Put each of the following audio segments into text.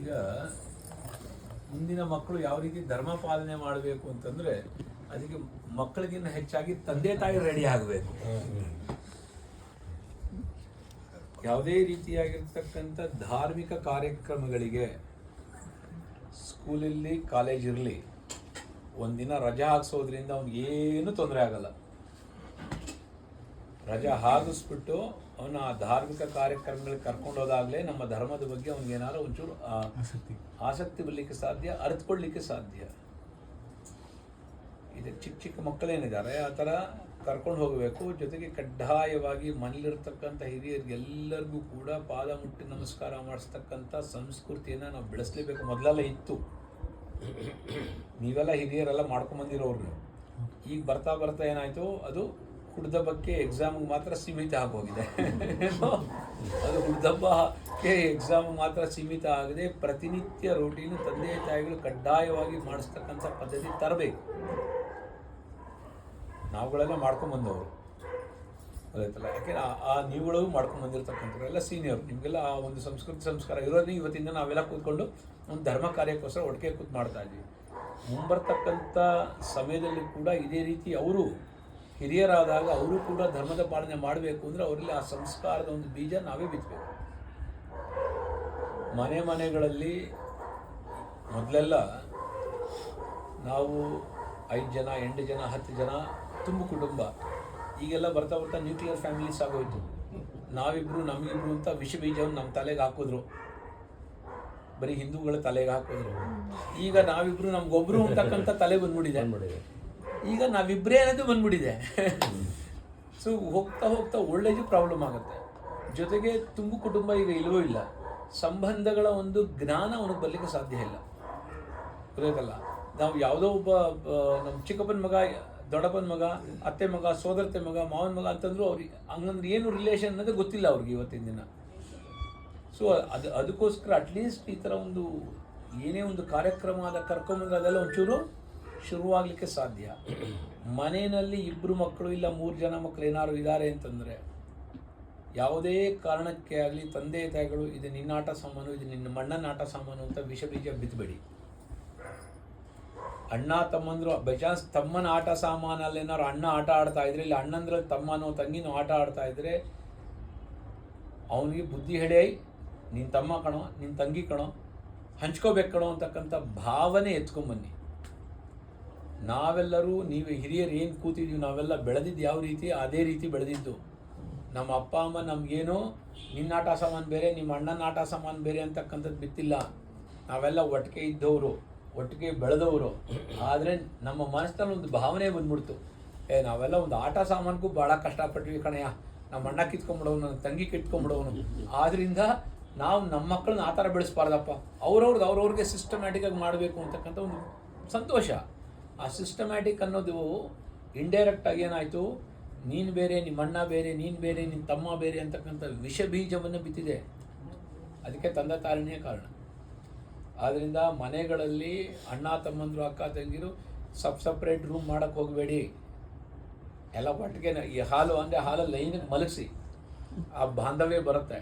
ಈಗ ಮುಂದಿನ ಮಕ್ಕಳು ಯಾವ ರೀತಿ ಧರ್ಮ ಪಾಲನೆ ಮಾಡಬೇಕು ಅಂತಂದ್ರೆ ಅದಕ್ಕೆ ಮಕ್ಕಳಿಗಿಂತ ಹೆಚ್ಚಾಗಿ ತಂದೆ ತಾಯಿ ರೆಡಿ ಆಗಬೇಕು. ಯಾವುದೇ ರೀತಿಯಾಗಿರ್ತಕ್ಕಂಥ ಧಾರ್ಮಿಕ ಕಾರ್ಯಕ್ರಮಗಳಿಗೆ ಸ್ಕೂಲಲ್ಲಿ ಕಾಲೇಜ್ ಇರಲಿ, ಒಂದಿನ ರಜಾ ಹಾಕ್ಸೋದ್ರಿಂದ ಅವ್ನಿಗೆ ಏನು ತೊಂದರೆ ಆಗಲ್ಲ. ರಜಾ ಹಾಕಿಸ್ಬಿಟ್ಟು ಅವನ ಆ ಧಾರ್ಮಿಕ ಕಾರ್ಯಕ್ರಮಗಳಿಗೆ ಕರ್ಕೊಂಡೋದಾಗಲೇ ನಮ್ಮ ಧರ್ಮದ ಬಗ್ಗೆ ಅವ್ನಿಗೇನಾದ್ರು ಒಂಚೂರು ಆಸಕ್ತಿ ಬರಲಿಕ್ಕೆ ಸಾಧ್ಯ, ಅರಿತುಕೊಳ್ಳಲಿಕ್ಕೆ ಸಾಧ್ಯ. ಇದು ಚಿಕ್ಕ ಚಿಕ್ಕ ಮಕ್ಕಳೇನಿದ್ದಾರೆ ಆ ಥರ ಕರ್ಕೊಂಡು ಹೋಗಬೇಕು. ಜೊತೆಗೆ ಕಡ್ಡಾಯವಾಗಿ ಮನೇಲಿರ್ತಕ್ಕಂಥ ಹಿರಿಯರಿಗೆಲ್ಲರಿಗೂ ಕೂಡ ಪಾದ ಮುಟ್ಟಿ ನಮಸ್ಕಾರ ಮಾಡಿಸ್ತಕ್ಕಂಥ ಸಂಸ್ಕೃತಿಯನ್ನು ನಾವು ಬೆಳೆಸಲೇಬೇಕು. ಮೊದಲೆಲ್ಲ ಇತ್ತು, ನೀವೆಲ್ಲ ಹಿರಿಯರೆಲ್ಲ ಮಾಡ್ಕೊಂಬಂದಿರೋರು. ಈಗ ಬರ್ತಾ ಬರ್ತಾ ಏನಾಯಿತು, ಅದು ಹುಡ್ದಬ್ಬಕ್ಕೆ ಎಕ್ಸಾಮ್ಗೆ ಮಾತ್ರ ಸೀಮಿತ ಆಗೋಗಿದೆ. ಅದು ಹುಡ್ದಬ್ಬಕ್ಕೆ ಎಕ್ಸಾಮ್ ಮಾತ್ರ ಸೀಮಿತ ಆಗದೆ ಪ್ರತಿನಿತ್ಯ ರೂಟೀನು ತಂದೆ ತಾಯಿಗಳು ಕಡ್ಡಾಯವಾಗಿ ಮಾಡಿಸ್ತಕ್ಕಂಥ ಪದ್ಧತಿ ತರಬೇಕು. ನಾವುಗಳೆಲ್ಲ ಮಾಡ್ಕೊಂಬಂದವರು ಅದಾಯ್ತಲ್ಲ, ಯಾಕೆಂದ್ರೆ ಆ ನೀವುಗಳು ಮಾಡ್ಕೊಂಬಂದಿರ್ತಕ್ಕಂಥವ್ರು ಎಲ್ಲ ಸೀನಿಯರ್, ನಿಮಗೆಲ್ಲ ಆ ಒಂದು ಸಂಸ್ಕಾರ ಇರೋದೇ ಇವತ್ತಿಂದ ನಾವೆಲ್ಲ ಕೂತ್ಕೊಂಡು ಒಂದು ಧರ್ಮ ಕಾರ್ಯಕ್ಕೋಸ್ಕರ ಒಟ್ಟಿಗೆ ಕೂತು ಮಾಡ್ತಾ ಇದ್ವಿ. ಮುಂಬರ್ತಕ್ಕಂಥ ಸಮಯದಲ್ಲಿ ಕೂಡ ಇದೇ ರೀತಿ ಅವರು ಹಿರಿಯರಾದಾಗ ಅವರು ಕೂಡ ಧರ್ಮದ ಪಾಲನೆ ಮಾಡಬೇಕು ಅಂದರೆ ಅವರಲ್ಲಿ ಆ ಸಂಸ್ಕಾರದ ಒಂದು ಬೀಜ ನಾವೇ ಬಿತ್ತಬೇಕು. ಮನೆಗಳಲ್ಲಿ ಮೊದಲೆಲ್ಲ ನಾವು 5 ಜನ 8 ಜನ 10 ಜನ ತುಂಬ ಕುಟುಂಬ. ಈಗೆಲ್ಲ ಬರ್ತಾ ಬರ್ತಾ ನ್ಯೂಕ್ಲಿಯರ್ ಫ್ಯಾಮಿಲೀಸ್ ಆಗೋಯ್ತು. ನಾವಿಬ್ರು ನಮಗಿಬ್ರು ಅಂತ ವಿಷ ಬೀಜವನ್ನು ನಮ್ಮ ತಲೆಗೆ ಹಾಕಿದ್ರು, ಬರೀ ಹಿಂದೂಗಳ ತಲೆಗೆ ಹಾಕಿದ್ರು. ಈಗ ನಾವಿಬ್ರು ನಮ್ಗೊಬ್ರು ಅಂತಕ್ಕಂಥ ತಲೆ ಬಂದ್ಬಿಟ್ಟಿದೆ. ಈಗ ನಾವಿಬ್ಬರೇ ಅನ್ನೋದು ಬಂದ್ಬಿಟ್ಟಿದೆ. ಸೊ ಹೋಗ್ತಾ ಹೋಗ್ತಾ ಒಳ್ಳೆಯದು ಪ್ರಾಬ್ಲಮ್ ಆಗುತ್ತೆ. ಜೊತೆಗೆ ತುಂಬು ಕುಟುಂಬ ಈಗ ಇಲ್ಲವೋ ಇಲ್ಲ, ಸಂಬಂಧಗಳ ಒಂದು ಜ್ಞಾನ ಅವನಿಗೆ ಬರಲಿಕ್ಕೆ ಸಾಧ್ಯ ಇಲ್ಲ. ಗೊತ್ತಾಯ್ತಲ್ಲ, ನಾವು ಯಾವುದೋ ಒಬ್ಬ ನಮ್ಮ ಚಿಕ್ಕಪ್ಪನ ಮಗ, ದೊಡ್ಡಪ್ಪನ ಮಗ, ಅತ್ತೆ ಮಗ, ಸೋದರತೆ ಮಗ, ಮಾವನ ಮಗ ಅಂತಂದ್ರು ಅವ್ರಿಗೆ ಹಂಗಂದ್ರೆ ಏನು ರಿಲೇಷನ್ ಅನ್ನೋದೇ ಗೊತ್ತಿಲ್ಲ ಅವ್ರಿಗೆ ಇವತ್ತಿನ ದಿನ. ಸೊ ಅದಕ್ಕೋಸ್ಕರ ಅಟ್ಲೀಸ್ಟ್ ಈ ಥರ ಒಂದು ಏನೇ ಒಂದು ಕಾರ್ಯಕ್ರಮ ಅದ ಕರ್ಕೊಂಬಂದ್ರೆ ಅದೆಲ್ಲ ಒಂಚೂರು ಶುರುವಾಗಲಿಕ್ಕೆ ಸಾಧ್ಯ. ಮನೆಯಲ್ಲಿ 2 ಮಕ್ಕಳು ಇಲ್ಲ 3 ಜನ ಮಕ್ಕಳು ಏನಾದ್ರು ಇದ್ದಾರೆ ಅಂತಂದರೆ ಯಾವುದೇ ಕಾರಣಕ್ಕೆ ಆಗಲಿ ತಂದೆ ತಾಯಿಗಳು ಇದು ನಿನ್ನ ಆಟ ಸಾಮಾನು, ಇದು ನಿನ್ನ ಮಣ್ಣನ ಆಟ ಸಾಮಾನು ಅಂತ ವಿಷ ಬೀಜ ಬಿತ್ತಬೇಡಿ. ಅಣ್ಣ ತಮ್ಮಂದ್ರು ಬೈ ಚಾನ್ಸ್ ತಮ್ಮನ ಆಟ ಸಾಮಾನಲ್ಲಿ ಏನಾದ್ರು ಅಣ್ಣ ಆಟ ಆಡ್ತಾ ಇದ್ರೆ, ಇಲ್ಲ ಅಣ್ಣಂದ್ರಲ್ಲಿ ತಮ್ಮನೋ ತಂಗಿನೋ ಆಟ ಆಡ್ತಾ ಇದ್ರೆ ಅವನಿಗೆ ಬುದ್ಧಿ ಹೇಳಿ, ನಿನ್ನ ತಮ್ಮ ಕಣೋ, ನಿನ್ನ ತಂಗಿ ಕಣೋ, ಹಂಚ್ಕೋಬೇಕು ಕಣೋ ಅಂತಕ್ಕಂಥ ಭಾವನೆ ಎತ್ಕೊಂಬನ್ನಿ. ನಾವೆಲ್ಲರೂ ನೀವು ಹಿರಿಯರು ಏನು ಕೂತಿದ್ದೀವಿ, ನಾವೆಲ್ಲ ಬೆಳೆದಿದ್ದು ಯಾವ ರೀತಿ ಅದೇ ರೀತಿ ಬೆಳೆದಿದ್ದು. ನಮ್ಮ ಅಪ್ಪ ಅಮ್ಮ ನಮಗೇನೋ ನಿನ್ನ ಆಟ ಸಾಮಾನು ಬೇರೆ, ನಿಮ್ಮ ಅಣ್ಣನ ಆಟ ಸಾಮಾನು ಬೇರೆ ಅಂತಕ್ಕಂಥದ್ದು ಬಿತ್ತಿಲ್ಲ. ನಾವೆಲ್ಲ ಒಟ್ಟಿಗೆ ಇದ್ದವರು, ಒಟ್ಟಿಗೆ ಬೆಳೆದವರು. ಆದರೆ ನಮ್ಮ ಮನಸ್ಸಿನಲ್ಲಿ ಒಂದು ಭಾವನೆ ಬಂದ್ಬಿಡ್ತು, ನಾವೆಲ್ಲ ಒಂದು ಆಟ ಸಾಮಾನಿಗೂ ಭಾಳ ಕಷ್ಟಪಟ್ವಿ ಕಣಯ್ಯ, ನಮ್ಮ ಅಣ್ಣ ಕಿತ್ಕೊಂಡ್ಬಿಡೋನು, ನನ್ನ ತಂಗಿ ಕಿತ್ಕೊಂಡ್ಬಿಡೋನು. ಆದ್ದರಿಂದ ನಾವು ನಮ್ಮ ಮಕ್ಕಳನ್ನ ಆ ಥರ ಬೆಳೆಸ್ಬಾರ್ದಪ್ಪ, ಅವ್ರವ್ರಿಗೆ ಸಿಸ್ಟಮ್ಯಾಟಿಕ್ಕಾಗಿ ಮಾಡಬೇಕು ಅಂತಕ್ಕಂಥ ಒಂದು ಸಂತೋಷ. ಆ ಸಿಸ್ಟಮ್ಯಾಟಿಕ್ ಅನ್ನೋದು ಇಂಡೈರೆಕ್ಟಾಗಿ ಏನಾಯಿತು, ನೀನು ಬೇರೆ, ನಿಮ್ಮ ಅಣ್ಣ ಬೇರೆ, ನೀನು ಬೇರೆ, ನಿನ್ನ ತಮ್ಮ ಬೇರೆ ಅಂತಕ್ಕಂಥ ವಿಷ ಬೀಜವನ್ನು ಬಿತ್ತಿದೆ. ಅದಕ್ಕೆ ತಂದೆ ತಾಯಿನೇ ಕಾರಣ. ಆದ್ದರಿಂದ ಮನೆಗಳಲ್ಲಿ ಅಣ್ಣ ತಮ್ಮಂದರು ಅಕ್ಕ ತಂಗಿರು ಸಪ್ರೇಟ್ ರೂಮ್ ಮಾಡೋಕ್ಕೆ ಹೋಗಬೇಡಿ. ಎಲ್ಲ ಒಟ್ಟಿಗೆ ಈ ಹಾಲು ಅಂದರೆ ಹಾಲಲ್ಲಿ ಲೈನಿಗೆ ಮಲಗಿಸಿ, ಆ ಬಾಂಧವ್ಯ ಬರುತ್ತೆ.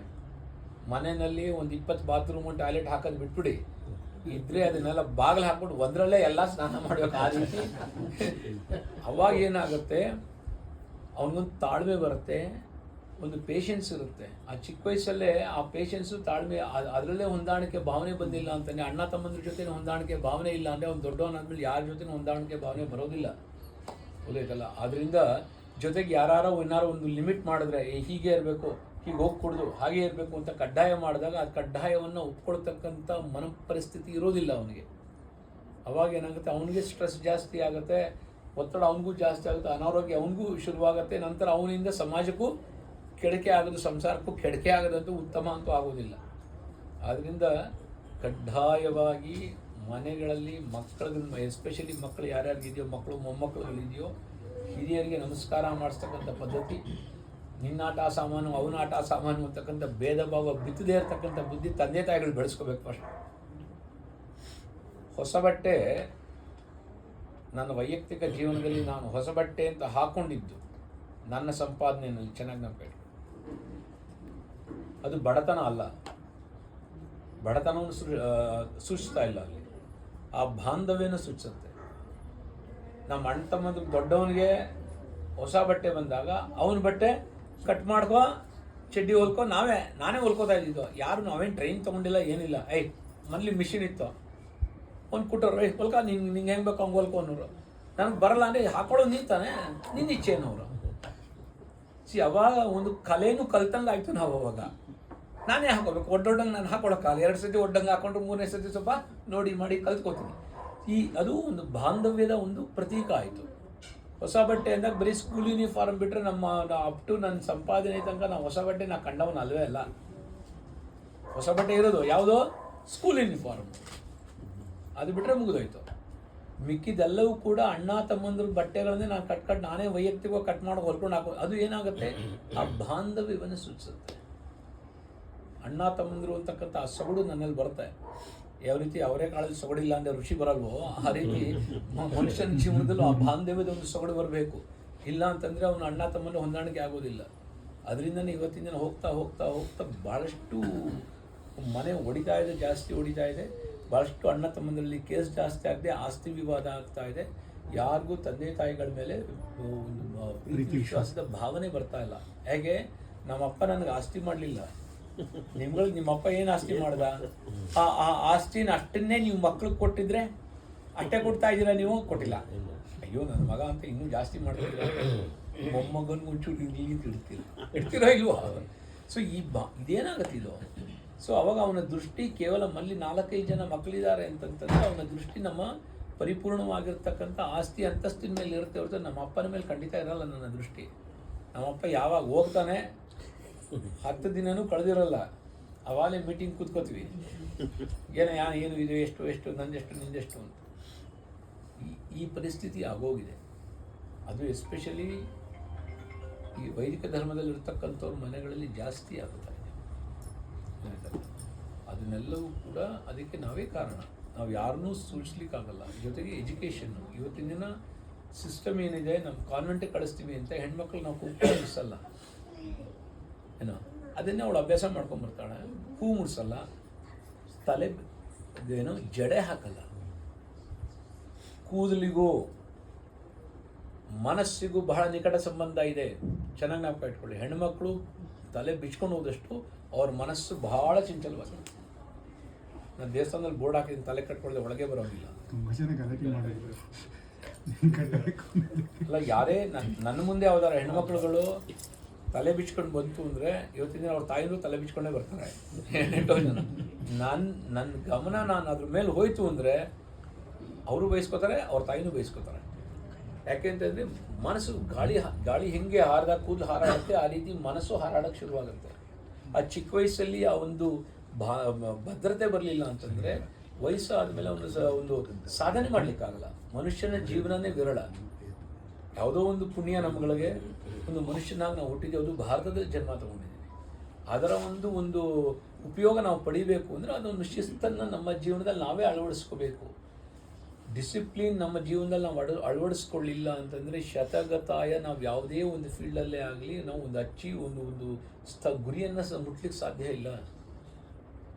ಮನೆಯಲ್ಲಿ ಒಂದು 20 ಬಾತ್ರೂಮ್ ಟಾಯ್ಲೆಟ್ ಹಾಕೋದು ಬಿಟ್ಬಿಡಿ, ಇದ್ರೆ ಅದನ್ನೆಲ್ಲ ಬಾಗಿಲು ಹಾಕ್ಬಿಟ್ಟು ಒಂದರಲ್ಲೇ ಎಲ್ಲ ಸ್ನಾನ ಮಾಡಬೇಕು. ಆ ರೀತಿ ಅವಾಗ ಏನಾಗುತ್ತೆ, ಅವನಿಗೊಂದು ತಾಳ್ಮೆ ಬರುತ್ತೆ, ಒಂದು ಪೇಷನ್ಸ್ ಇರುತ್ತೆ. ಆ ಚಿಕ್ಕ ವಯಸ್ಸಲ್ಲೇ ಆ ಪೇಷನ್ಸು ತಾಳ್ಮೆ ಅದರಲ್ಲೇ ಹೊಂದಾಣಿಕೆ ಭಾವನೆ ಬಂದಿಲ್ಲ ಅಂತಾನೆ, ಅಣ್ಣ ತಮ್ಮಂದ್ರ ಜೊತೆ ಹೊಂದಾಣಿಕೆ ಭಾವನೆ ಇಲ್ಲ ಅಂದರೆ ಅವ್ನು ದೊಡ್ಡವನಾದ್ಮೇಲೆ ಯಾರ ಜೊತೆ ಹೊಂದಾಣಿಕೆ ಭಾವನೆ ಬರೋದಿಲ್ಲ. ಗೊತ್ತಾಯ್ತಲ್ಲ. ಆದ್ದರಿಂದ ಜೊತೆಗೆ ಯಾರು ಏನಾರು ಒಂದು ಲಿಮಿಟ್ ಮಾಡಿದ್ರೆ ಹೀಗೆ ಇರಬೇಕು, ಹೀಗೆ ಹೋಗ್ಕೊಡ್ದು, ಹಾಗೆ ಇರಬೇಕು ಅಂತ ಕಡ್ಡಾಯ ಮಾಡಿದಾಗ ಆ ಕಡ್ಡಾಯವನ್ನು ಒಪ್ಕೊಳ್ತಕ್ಕಂಥ ಪರಿಸ್ಥಿತಿ ಇರೋದಿಲ್ಲ ಅವನಿಗೆ. ಅವಾಗ ಏನಾಗುತ್ತೆ, ಅವನಿಗೆ ಸ್ಟ್ರೆಸ್ ಜಾಸ್ತಿ ಆಗುತ್ತೆ, ಒತ್ತಡ ಅವನಿಗೂ ಜಾಸ್ತಿ ಆಗುತ್ತೆ, ಅನಾರೋಗ್ಯ ಅವನಿಗೂ ಶುರುವಾಗುತ್ತೆ. ನಂತರ ಅವನಿಂದ ಸಮಾಜಕ್ಕೂ ಕೆಡಕೆ ಆಗೋದು, ಸಂಸಾರಕ್ಕೂ ಕೆಡಕೆ ಆಗೋದಂತೂ ಉತ್ತಮ ಅಂತೂ ಆಗೋದಿಲ್ಲ. ಆದ್ದರಿಂದ ಕಡ್ಡಾಯವಾಗಿ ಮನೆಗಳಲ್ಲಿ ಮಕ್ಕಳಿಗೆ, ಎಸ್ಪೆಷಲಿ ಮಕ್ಕಳು ಯಾರ್ಯಾರಿಗಿದೆಯೋ, ಮಕ್ಕಳು ಮೊಮ್ಮಕ್ಕಳುಗಳಿದೆಯೋ, ಹಿರಿಯರಿಗೆ ನಮಸ್ಕಾರ ಮಾಡಿಸ್ತಕ್ಕಂಥ ಪದ್ಧತಿ, ನಿನ್ನ ಆಟ ಸಾಮಾನು ಅವನ ಆಟ ಸಾಮಾನು ಅಂತಕ್ಕಂಥ ಭೇದ ಭಾವ ಬಿತ್ತದೇ ಇರತಕ್ಕಂಥ ಬುದ್ಧಿ ತಂದೆ ತಾಯಿಗಳು ಬೆಳೆಸ್ಕೋಬೇಕು. ಫಸ್ಟ್ ಹೊಸ ಬಟ್ಟೆ, ನನ್ನ ವೈಯಕ್ತಿಕ ಜೀವನದಲ್ಲಿ ನಾನು ಹೊಸ ಬಟ್ಟೆ ಅಂತ ಹಾಕ್ಕೊಂಡಿದ್ದು ನನ್ನ ಸಂಪಾದನೆಯಲ್ಲಿ ಚೆನ್ನಾಗಿ ನಂಬೇಡಿ. ಅದು ಬಡತನ ಅಲ್ಲ. ಬಡತನವನ್ನು ಸೂಚಿಸ್ತಾ ಇಲ್ಲ ಅಲ್ಲಿ, ಆ ಬಾಂಧವ್ಯನ ಸೂಚಿಸುತ್ತೆ. ನಮ್ಮ ಅಣ್ಣ ತಮ್ಮಂದು ದೊಡ್ಡವನಿಗೆ ಹೊಸ ಬಟ್ಟೆ ಬಂದಾಗ ಅವನ ಬಟ್ಟೆ ಕಟ್ ಮಾಡ್ಕೋ, ಚಡ್ಡಿ ಹೊಲ್ಕೊ, ನಾನೇ ಹೊಲ್ಕೋತಾ ಇದ್ದಿದ್ದು. ಯಾರು ನಾವೇನು ಟ್ರೈನ್ ತೊಗೊಂಡಿಲ್ಲ, ಏನಿಲ್ಲ. ಮೊದಲು ಮಿಷಿನ್ ಇತ್ತು, ಒಂದು ಕುಟ್ಟೋರು ಹೊಲ್ಕ, ನಿಂಗೆ ಹೆಂಗೆ ಬೇಕು ಹಂಗೆ ಹೊಲ್ಕೊ ಅನ್ನೋರು. ನನಗೆ ಬರಲ್ಲ ಅಂದರೆ ಹಾಕೊಳ್ಳೋದು ನಿಂತಾನೆ, ನಿನ್ನ ಇಚ್ಛೆನವರು. ಅವಾಗ ಒಂದು ಕಲೆನೂ ಕಲ್ತಂಗೆ ಆಯಿತು ನಾವು. ಅವಾಗ ನಾನೇ ಹಾಕೋಬೇಕು, ಒಡ್ಡೊಡ್ಡಂಗೆ ನಾನು ಹಾಕೊಳ್ಳೋಕ್ಕಾಗಲ್ಲ. 2 ಸತಿ ಒಡ್ಡಂಗೆ ಹಾಕೊಂಡ್ರು 3ನೇ ಸತಿ ಸ್ವಲ್ಪ ನೋಡಿ ಮಾಡಿ ಕಲ್ತ್ಕೋತೀನಿ. ಅದು ಒಂದು ಬಾಂಧವ್ಯದ ಒಂದು ಪ್ರತೀಕ ಆಯಿತು. ಹೊಸ ಬಟ್ಟೆ ಅಂದಾಗ ಬರೀ ಸ್ಕೂಲ್ ಯೂನಿಫಾರ್ಮ್ ಬಿಟ್ಟರೆ ಅಪ್ ಟು ನನ್ನ ಸಂಪಾದನೆ ತನಕ ನಾವು ಹೊಸ ಬಟ್ಟೆ ಕಂಡವನು ಅಲ್ವೇ ಅಲ್ಲ. ಹೊಸ ಬಟ್ಟೆ ಇರೋದು ಯಾವುದೋ ಸ್ಕೂಲ್ ಯೂನಿಫಾರ್ಮ್, ಅದು ಬಿಟ್ಟರೆ ಮುಗಿದೋಯ್ತು. ಮಿಕ್ಕಿದೆಲ್ಲವೂ ಕೂಡ ಅಣ್ಣ ತಮ್ಮಂದ್ರ ಬಟ್ಟೆಗಳನ್ನೇ ನಾನು ಕಟ್ ನಾನೇ ವೈಯಕ್ತಿಕವಾಗಿ ಕಟ್ ಮಾಡಿ ಹೊಲ್ಕೊಂಡು ಹಾಕೋ. ಅದು ಏನಾಗುತ್ತೆ, ಆ ಬಾಂಧವ್ಯವನ್ನು ಸೂಚಿಸುತ್ತೆ. ಅಣ್ಣ ತಮ್ಮಂದರು ಅಂತಕ್ಕಂಥ ಆ ಸೊಗಡು ನನ್ನಲ್ಲಿ ಬರುತ್ತೆ. ಯಾವ ರೀತಿ ಅವರೇ ಕಾಳಲ್ಲಿ ಸೊಗಡಿಲ್ಲ ಅಂದರೆ ಋಷಿ ಬರಲ್ವೋ, ಆ ರೀತಿ ಮನುಷ್ಯನ ಜೀವನದಲ್ಲೂ ಆ ಬಾಂಧವ್ಯದ ಒಂದು ಸೊಗಡು ಬರಬೇಕು. ಇಲ್ಲ ಅಂತಂದರೆ ಅವನು ಅಣ್ಣ ತಮ್ಮನ ಹೊಂದಾಣಿಕೆ ಆಗೋದಿಲ್ಲ. ಅದರಿಂದನೇ ಇವತ್ತಿನ ದಿನ ಹೋಗ್ತಾ ಹೋಗ್ತಾ ಹೋಗ್ತಾ ಭಾಳಷ್ಟು ಮನೆ ಜಾಸ್ತಿ ಹೊಡಿತಾ ಇದೆ. ಭಾಳಷ್ಟು ಅಣ್ಣ ತಮ್ಮಂದರಲ್ಲಿ ಕೇಸ್ ಜಾಸ್ತಿ ಆಗಿದೆ, ಆಸ್ತಿ ವಿವಾದ ಆಗ್ತಾ ಇದೆ. ಯಾರಿಗೂ ತಂದೆ ತಾಯಿಗಳ ಮೇಲೆ ಪ್ರೀತಿ ವಿಶ್ವಾಸದ ಭಾವನೆ ಬರ್ತಾ ಇಲ್ಲ. ಹೇಗೆ, ನಮ್ಮಪ್ಪ ನನಗೆ ಆಸ್ತಿ ಮಾಡಲಿಲ್ಲ, ನಿಮ್ಮಪ್ಪ ಏನು ಆಸ್ತಿ ಮಾಡ್ದ, ಆ ಆಸ್ತಿನ ಅಷ್ಟನ್ನೇ ನೀವು ಮಕ್ಳಿಗೆ ಕೊಟ್ಟಿದ್ರೆ ಅಷ್ಟೇ ಕೊಡ್ತಾ ಇದ್ದೀರಾ, ನೀವು ಕೊಟ್ಟಿಲ್ಲ. ಅಯ್ಯೋ ನನ್ನ ಮಗ ಅಂತ ಇನ್ನೂ ಜಾಸ್ತಿ ಮಾಡ್ತಿದ್ದೀರ, ಮೊಮ್ಮಗನಿಗೆ ಒಂಚೂರು ಇಡ್ತೀರಾ ಇಲ್ವೋ. ಸೊ ಇದೇನಾಗತ್ತಿದು. ಸೊ ಅವಾಗ ಅವನ ದೃಷ್ಟಿ ಕೇವಲ 4-5 ಜನ ಮಕ್ಕಳಿದ್ದಾರೆ ಅಂತಂತಂದ್ರೆ ಅವನ ದೃಷ್ಟಿ ನಮ್ಮ ಪರಿಪೂರ್ಣವಾಗಿರ್ತಕ್ಕಂಥ ಆಸ್ತಿ ಅಂತಸ್ತಿನ ಮೇಲೆ ಇರುತ್ತೆ ಹೊರತು ನಮ್ಮ ಅಪ್ಪನ ಮೇಲೆ ಖಂಡಿತ ಇರಲ್ಲ ನನ್ನ ದೃಷ್ಟಿ. ನಮ್ಮಪ್ಪ ಯಾವಾಗ ಹೋಗ್ತಾನೆ 10 ದಿನನೂ ಕಳೆದಿರಲ್ಲ, ಅವಾಗಲೇ ಮೀಟಿಂಗ್ ಕೂತ್ಕೋತೀವಿ, ಏನು ಇದು ಎಷ್ಟು ನಂದೆಷ್ಟು ನಿಂದೆಷ್ಟು ಅಂತ. ಈ ಪರಿಸ್ಥಿತಿ ಆಗೋಗಿದೆ. ಅದು ಎಸ್ಪೆಷಲಿ ಈ ವೈದಿಕ ಧರ್ಮದಲ್ಲಿರ್ತಕ್ಕಂಥವ್ರ ಮನೆಗಳಲ್ಲಿ ಜಾಸ್ತಿ ಆಗುತ್ತಾ ಇದೆ. ಅದನ್ನೆಲ್ಲವೂ ಕೂಡ ಅದಕ್ಕೆ ನಾವೇ ಕಾರಣ. ನಾವು ಯಾರನ್ನೂ ಸೂಚಿಸ್ಲಿಕ್ಕಾಗಲ್ಲ. ಜೊತೆಗೆ ಎಜುಕೇಷನ್ನು ಇವತ್ತಿನ ದಿನ ಸಿಸ್ಟಮ್ ಏನಿದೆ, ನಮ್ಮ ಕಾನ್ವೆಂಟಿಗೆ ಕಳಿಸ್ತೀವಿ ಅಂತ ಹೆಣ್ಮಕ್ಳು ನಾವು ಕೂರಿಸಲ್ಲ ಏನೋ, ಅದನ್ನೇ ಅವಳು ಅಭ್ಯಾಸ ಮಾಡ್ಕೊಂಬರ್ತಾಳೆ. ಹೂ ಮುಡ್ಸಲ್ಲ, ತಲೆ ಜಡೆ ಹಾಕಲ್ಲ. ಕೂದಲಿಗೂ ಮನಸ್ಸಿಗೂ ಬಹಳ ನಿಕಟ ಸಂಬಂಧ ಇದೆ. ಚೆನ್ನಾಗಿ ಜ್ಞಾಪಕ ಇಟ್ಕೊಳ್ಳಿ. ಹೆಣ್ಮಕ್ಳು ತಲೆ ಬಿಚ್ಕೊಂಡು ಹೋದಷ್ಟು ಅವ್ರ ಮನಸ್ಸು ಬಹಳ ಚಂಚಲವಾಗಿದೆ. ನಾನು ದೇವಸ್ಥಾನದಲ್ಲಿ ಬೋರ್ಡ್ ಹಾಕಿದ್ದೀನಿ, ತಲೆ ಕಟ್ಕೊಳ್ಳದೆ ಒಳಗೆ ಬರೋಂಗಿಲ್ಲ. ಅಲ್ಲ, ಯಾರೇ ನನ್ನ ಮುಂದೆ ಯಾವ್ದಾರ ಹೆಣ್ಮಕ್ಳುಗಳು ತಲೆ ಬಿಚ್ಕೊಂಡು ಬಂತು ಅಂದರೆ ಇವತ್ತಿನ ದಿನ ಅವ್ರ ತಾಯಿನೂ ತಲೆ ಬಿಚ್ಕೊಂಡೇ ಬರ್ತಾರೆ. ಎಷ್ಟೋ ಜನ ನನ್ನ ಗಮನ ನಾನು ಅದ್ರ ಮೇಲೆ ಹೋಯ್ತು ಅಂದರೆ ಅವರು ಬಯಸ್ಕೋತಾರೆ, ಅವ್ರ ತಾಯಿನೂ ಬಯಸ್ಕೋತಾರೆ. ಯಾಕೆ ಅಂತಂದರೆ ಮನಸ್ಸು ಗಾಳಿ ಹೆಂಗೆ ಹಾರಿದಾಗ ಕೂದಲು ಹಾರಾಡುತ್ತೆ, ಆ ರೀತಿ ಮನಸ್ಸು ಹಾರಾಡೋಕ್ಕೆ ಶುರುವಾಗುತ್ತೆ. ಆ ಚಿಕ್ಕ ವಯಸ್ಸಲ್ಲಿ ಆ ಒಂದು ಭದ್ರತೆ ಬರಲಿಲ್ಲ ಅಂತಂದರೆ ವಯಸ್ಸಾದಮೇಲೆ ಒಂದು ಸಾಧನೆ ಮಾಡಲಿಕ್ಕಾಗಲ್ಲ. ಮನುಷ್ಯನ ಜೀವನನೇ ವಿರಳ. ಯಾವುದೋ ಒಂದು ಪುಣ್ಯ ನಮ್ಮಗಳಿಗೆ ಒಂದು ಮನುಷ್ಯನಾಗಿ ನಾವು ಹುಟ್ಟಿದ್ದೀವಿ, ಅದು ಭಾರತದಲ್ಲಿ ಜನ್ಮ ತಗೊಂಡಿದ್ದೀವಿ. ಅದರ ಒಂದು ಉಪಯೋಗ ನಾವು ಪಡಿಬೇಕು ಅಂದರೆ ಅದೊಂದು ಶಿಸ್ತನ್ನು ನಮ್ಮ ಜೀವನದಲ್ಲಿ ನಾವೇ ಅಳವಡಿಸ್ಕೋಬೇಕು. ಡಿಸಿಪ್ಲಿನ್ ನಮ್ಮ ಜೀವನದಲ್ಲಿ ನಾವು ಅಳವಡಿಸ್ಕೊಳ್ಳಿಲ್ಲ ಅಂತಂದರೆ ಶತಗತಾಯ ನಾವು ಯಾವುದೇ ಒಂದು ಫೀಲ್ಡಲ್ಲೇ ಆಗಲಿ ನಾವು ಒಂದು ಗುರಿಯನ್ನು ಮುಟ್ಲಿಕ್ಕೆ ಸಾಧ್ಯ ಇಲ್ಲ.